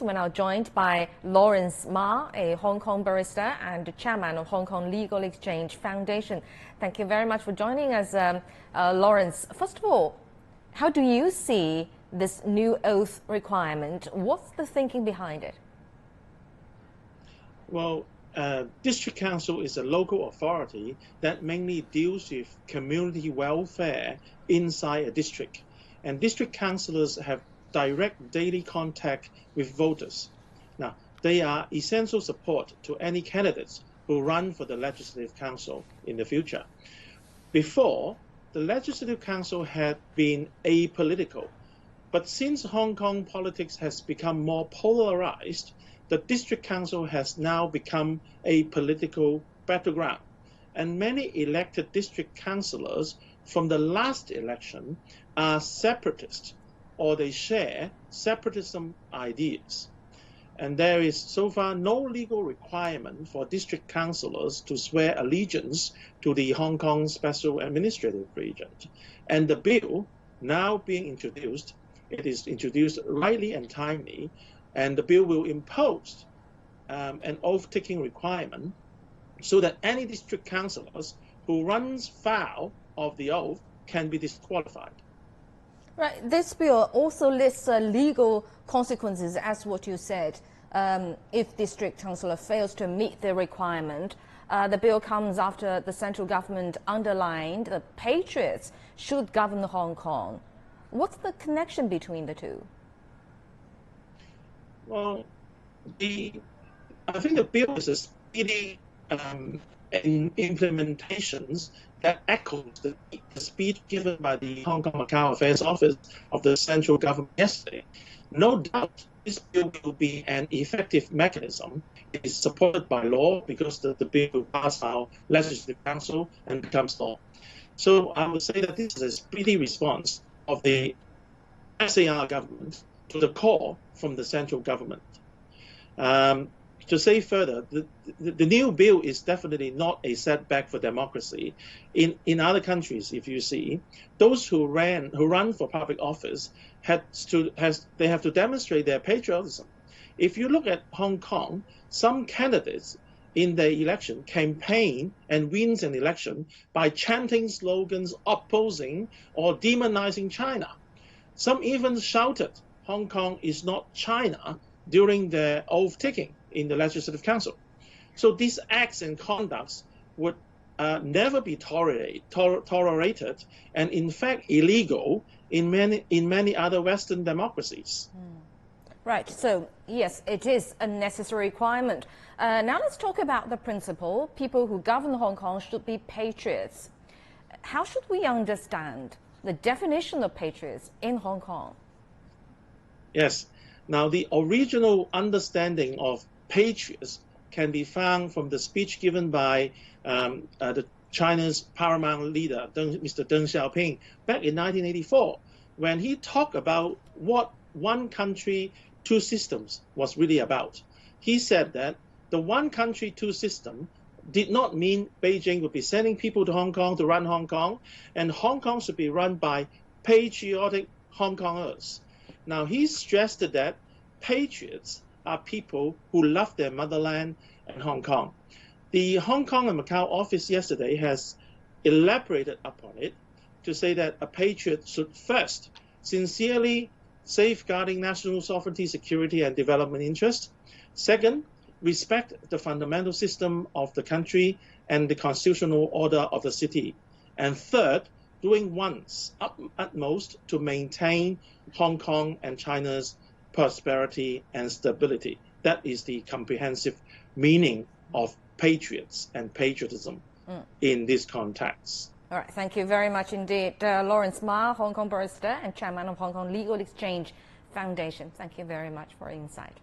We're now joined by Lawrence Ma, a Hong Kong barrister and chairman of Hong Kong Legal Exchange Foundation. Thank you very much for joining us, Lawrence. First of all, how do you see this new oath requirement? What's the thinking behind it? Well, District Council is a local authority that mainly deals with community welfare inside a district. And district councillors have direct daily contact with voters. Now, they are essential support to any candidates who run for the Legislative Council in the future. Before, the Legislative Council had been apolitical, but since Hong Kong politics has become more polarized, the District Council has now become a political battleground. And many elected district councillors from the last election are separatists, or they share separatism ideas. And there is so far no legal requirement for district councillors to swear allegiance to the Hong Kong Special Administrative Region. And the bill now being introduced, it is introduced rightly and timely, and the bill will impose an oath-taking requirement so that any district councillors who runs foul of the oath can be disqualified. Right. This bill also lists legal consequences, as what you said. If district councillor fails to meet the requirement, the bill comes after the central government underlined the patriots should govern Hong Kong. What's the connection between the two? Well, I think the bill is a speedy implementations that echoes the speech given by the Hong Kong Macau Affairs Office of the central government yesterday. No doubt this bill will be an effective mechanism. It is supported by law because the bill will pass our Legislative Council and becomes law. So I would say that this is a speedy response of the SAR government to the call from the central government. To say further, the new bill is definitely not a setback for democracy. In other countries, if you see, those who run for public office have to demonstrate their patriotism. If you look at Hong Kong, some candidates in the election campaign and wins an election by chanting slogans opposing or demonizing China. Some even shouted, "Hong Kong is not China," during their oath taking in the Legislative Council. So these acts and conducts would never be tolerated and in fact illegal in many other Western democracies. Right, so yes, it is a necessary requirement. Now let's talk about the principle. People who govern Hong Kong should be patriots. How should we understand the definition of patriots in Hong Kong? Yes. Now, the original understanding of patriots can be found from the speech given by China's paramount leader, Mr. Deng Xiaoping, back in 1984, when he talked about what one country, two systems was really about. He said that the one country, two system did not mean Beijing would be sending people to Hong Kong to run Hong Kong, and Hong Kong should be run by patriotic Hong Kongers. Now, he stressed that patriots are people who love their motherland and Hong Kong. The Hong Kong and Macau office yesterday has elaborated upon it to say that a patriot should first sincerely safeguarding national sovereignty, security, and development interests. Second, respect the fundamental system of the country and the constitutional order of the city. And third, doing one's utmost to maintain Hong Kong and China's prosperity and stability. That is the comprehensive meaning of patriots and patriotism in this context. All right, thank you very much indeed. Lawrence Ma, Hong Kong barrister and chairman of Hong Kong Legal Exchange Foundation. Thank you very much for your insight.